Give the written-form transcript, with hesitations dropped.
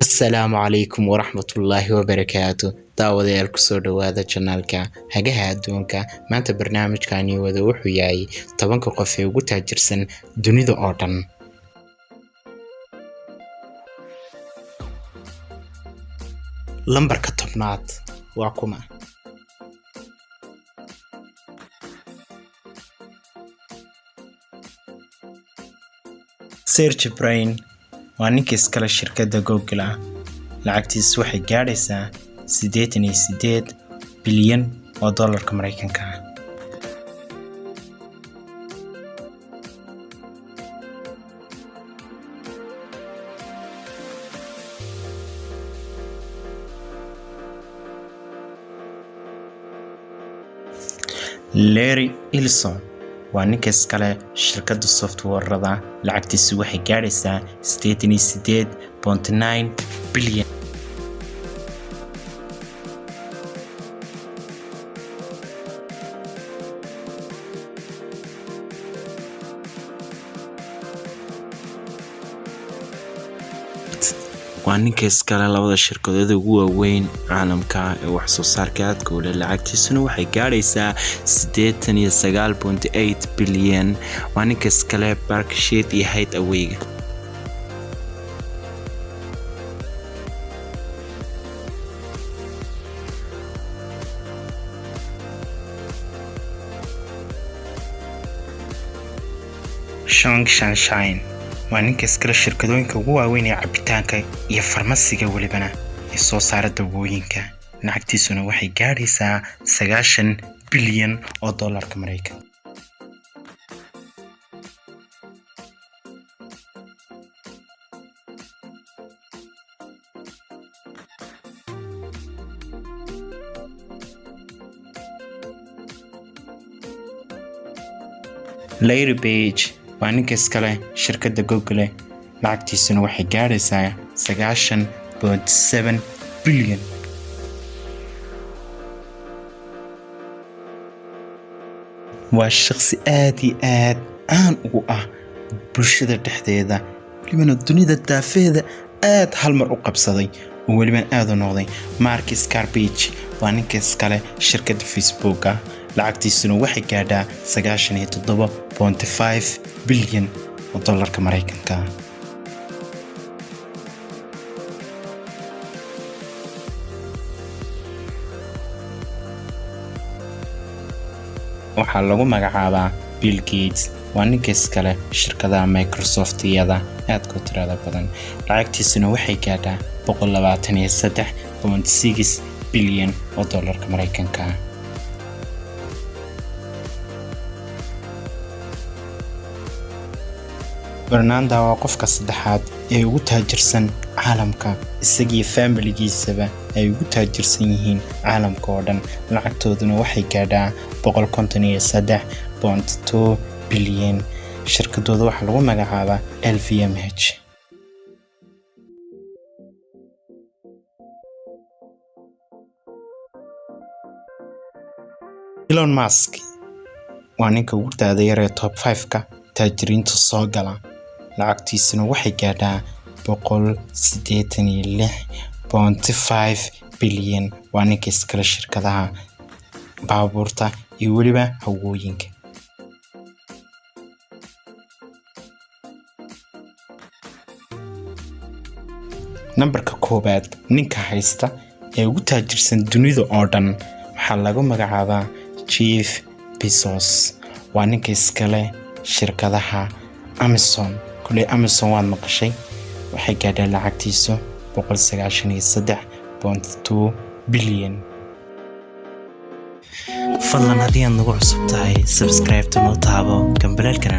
Asalaamu calaykum waraxmatullaahi wabarakaatu. Daawadayaal ku soo dhawaada channelka Hagaha Adduunka. Maanta barnaamijkani wada wuxuu yahay 10 qof ee ugu taajirsan dunida oo dhan. Lambarka 10aad waa kuma? Sergey Brin waa ninkii iskale shirkadda Google ah. Lacagtiisu waxay gaadhaysaa 88 bilyan oo dollarka Mareykanka ah. Larry Ellison waa ninka iskale shirkadda software-rada. Lacagtiisu waxay gaadhaysaa 88.9 bilyan. waa ninka iskale labada shirkadood ugu waaweyn caalamka ee wax soo saarka aadka u leh. Lacagtiisuna waxay gaadhaysaa 89.8 bilyan. waa ninka iskale Berkshire iyo Hathaway. Shanshan waa ninka iskale shirkadooyinka ugu waaweyn ee cabitaanka iyo farmasiga walibana ee soo saara dawooyinka. Lacagtiisuna waxay gaadhaysaa 90 bilyan oo dollarka Mareykanka. Larry Page waa ninka iskale shirkadda Google. Lacagtiisuna waxay gaadhaysaa 90.7 bilyan. waa shakhsi aad iyo aad caan ugu ah bulshada dhexdeeda, walibana dunida daafeeda aad hal mar u qabsaday oo walibana aad u noqday. Mark Zuckerberg waa ninka iskale shirkadda Facebook. Lacagtiisuna waxay gaadhaa 97.5 bilyan oo dollarka Mareykanka. waxaa lagu magacaabaa Bill Gates. waa ninka iskale shirkadaha Microsoft-yada aadka u tirada badan. Lacagtiisuna waxay gaadhaa 123.6 bilyan oo dollarka Mareykanka. Fernanda waa qofka saddexaad ee ugu taajirsan caalamka. isagii familigiisaba ay ugu taajirsan yihiin caalamka oo dhan. lacagtooduna waxay gaadhaa 153.2 bilyan. shirkadooda waxaa lagu magacaabaa LVMH. Elon Musk waa ninka ugu da'da yar ee top 5ka taajiriinta soo gala. lacagtiisuna waxay gaadhaa 186.5 bilyan. waa ninka iskale shirkadaha baabuurta iyo weliba hawooyinka. nambarka 1aad ninka haysta ee ugu taajirsan dunida oo dhan waxaa lagu magacaabaa Jeff Bezos. waa ninka iskale shirkadaha Amazon. kulay Amazon waad maqashay. waxay gaadhaa lacagtiisu 193.2 bilyan. fadlan haddii aad nagu cusub tahay subscribe to noo taabo gambalaalkana